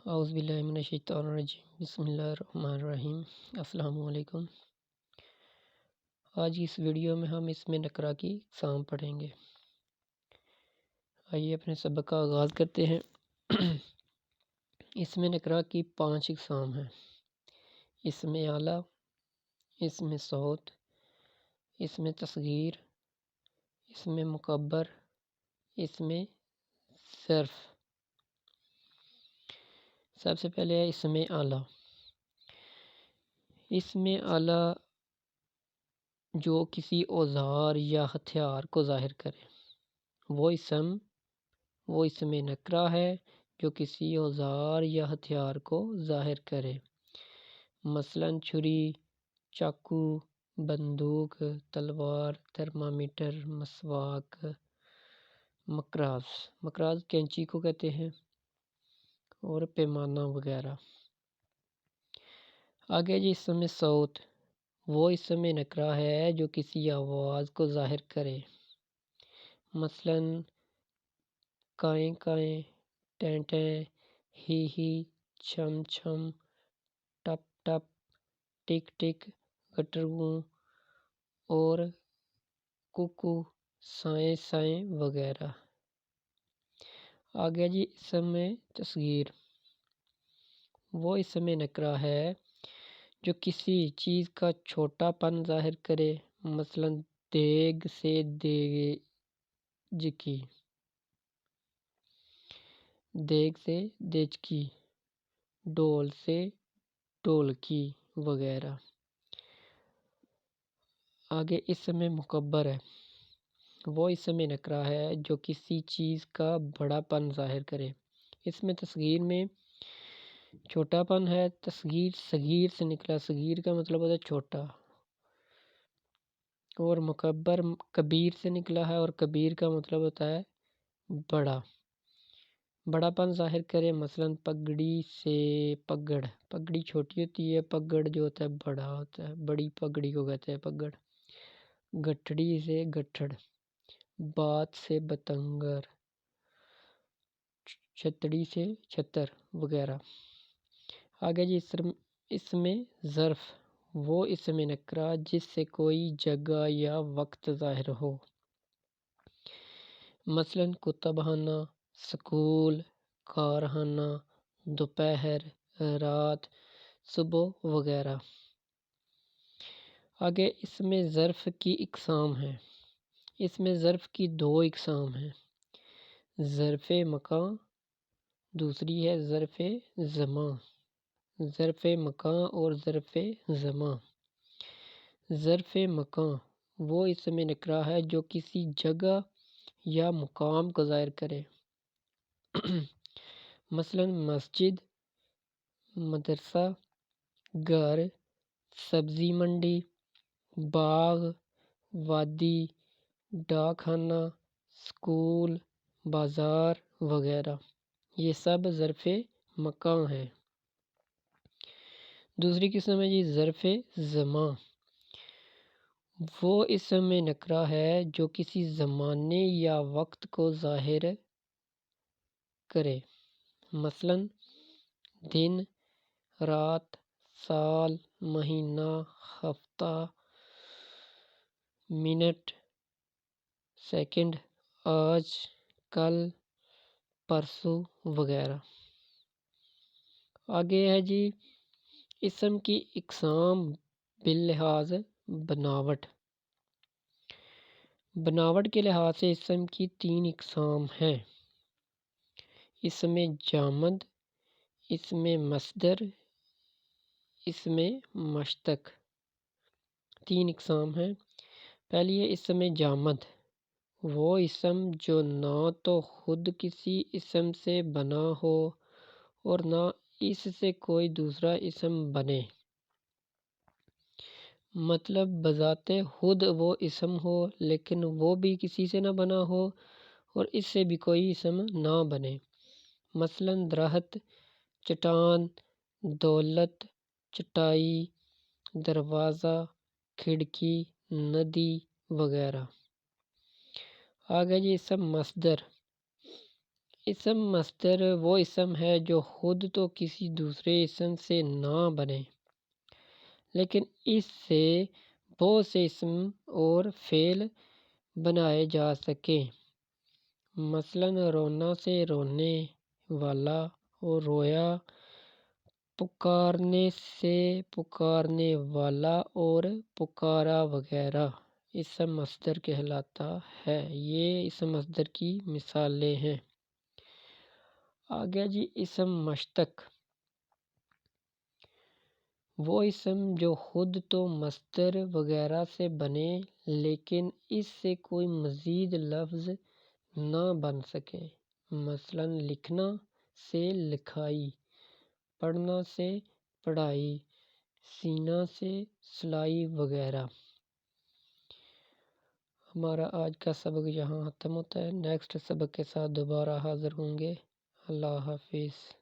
اعوذ باللہ من الشیطان الرجیم بسم اللہ الرحمن الرحیم۔ السلام علیکم۔ آج اس ویڈیو میں ہم اسم نکرہ کی اقسام پڑھیں گے۔ آئیے اپنے سبق کا آغاز کرتے ہیں۔ اسم نکرہ کی 5 اقسام ہیں: اسم اعلیٰ، اسم صوت، اسم تصغیر، اسم مکبر، اسم ظرف۔ سب سے پہلے ہے اسم اعلیٰ۔ اسم اعلیٰ جو کسی اوزار یا ہتھیار کو ظاہر کرے، وہ اسم نکرہ ہے جو کسی اوزار یا ہتھیار کو ظاہر کرے۔ مثلاً چھری، چاقو، بندوق، تلوار، تھرمامیٹر، مسواک، مقراظ۔ مقراظ کینچی کو کہتے ہیں، اور پیمانہ وغیرہ۔ آگے جی اسم صوت، وہ اسم نکرہ ہے جو کسی آواز کو ظاہر کرے۔ مثلاً کائیں کائیں، ٹیں ٹیں، ہی، چھم چھم، ٹپ ٹپ، ٹک ٹک، گٹرگوں اور کوکو، سائیں سائیں وغیرہ۔ آگے جی اسم تصغیر، وہ اسم نکرہ ہے جو کسی چیز کا چھوٹا پن ظاہر کرے۔ مثلاً دیگ سے دیجکی، دیگ سے دیچکی، ڈول سے ڈولکی وغیرہ۔ آگے اسم مکبر ہے، وہ اسم نکرہ ہے جو کسی چیز کا بڑا پن ظاہر کرے۔ اسم تصغیر میں چھوٹا پن ہے۔ تصغیر صغیر سے نکلا، صغیر کا مطلب ہوتا ہے چھوٹا، اور مکبر کبیر سے نکلا ہے، اور کبیر کا مطلب ہوتا ہے بڑا، بڑا پن ظاہر کرے۔ مثلاً پگڑی سے پگڑ، پگڑی چھوٹی ہوتی ہے، پگڑ جو ہوتا ہے بڑا ہوتا ہے، بڑی پگڑی کو کہتے ہیں پگڑ۔ گٹھڑی سے گٹھڑ، بات سے بتنگر، چھتڑی سے چھتر وغیرہ۔ آگے جی اسم ظرف، وہ اسم نکرہ جس سے کوئی جگہ یا وقت ظاہر ہو۔ مثلاً کتب خانہ، سکول، کارخانہ، دوپہر، رات، صبح وغیرہ۔ آگے اسم ظرف کی اقسام ہیں۔ اسم ظرف کی 2 اقسام ہیں: ظرف مکان، دوسری ہے ظرف زمان۔ ظرف مکان اور ظرف زمان۔ ظرف مکان وہ اسم نکرہ ہے جو کسی جگہ یا مقام کو ظاہر کرے۔ مثلاً مسجد، مدرسہ، گھر، سبزی منڈی، باغ، وادی، ڈاک خانہ، سکول، بازار وغیرہ۔ یہ سب ظرف مکان ہے۔ دوسری قسم ہے جی ظرف زمان، وہ اسم نکرہ ہے جو کسی زمانے یا وقت کو ظاہر کرے۔ مثلاً دن، رات، سال، مہینہ، ہفتہ، منٹ، سیکنڈ، آج، کل، پرسوں وغیرہ۔ آگے ہے جی اسم کی اقسام باللحاظ بناوٹ۔ بناوٹ کے لحاظ سے اسم کی 3 اقسام ہیں: اسم جامد، اسم مصدر، اسم مشتق۔ 3 اقسام ہیں۔ پہلی ہے اسم جامد، وہ اسم جو نہ تو خود کسی اسم سے بنا ہو اور نہ اس سے کوئی دوسرا اسم بنے۔ مطلب بذات خود وہ اسم ہو لیکن وہ بھی کسی سے نہ بنا ہو اور اس سے بھی کوئی اسم نہ بنے۔ مثلاً درخت، چٹان، دولت، چٹائی، دروازہ، کھڑکی، ندی وغیرہ۔ آگے جی اسم مصدر، اسم مصدر وہ اسم ہے جو خود تو کسی دوسرے اسم سے نہ بنے لیکن اس سے بہت سے اسم اور فعل بنائے جا سکیں۔ مثلاً رونا سے رونے والا اور رویا، پکارنے سے پکارنے والا اور پکارا وغیرہ اسم مصدر کہلاتا ہے۔ یہ اسم مصدر کی مثالیں ہیں۔ آگے جی اسم مشتق، وہ اسم جو خود تو مصدر وغیرہ سے بنے لیکن اس سے کوئی مزید لفظ نہ بن سکے۔ مثلاً لکھنا سے لکھائی، پڑھنا سے پڑھائی، سینا سے سلائی وغیرہ۔ ہمارا آج کا سبق یہاں ختم ہوتا ہے۔ نیکسٹ سبق کے ساتھ دوبارہ حاضر ہوں گے۔ اللہ حافظ۔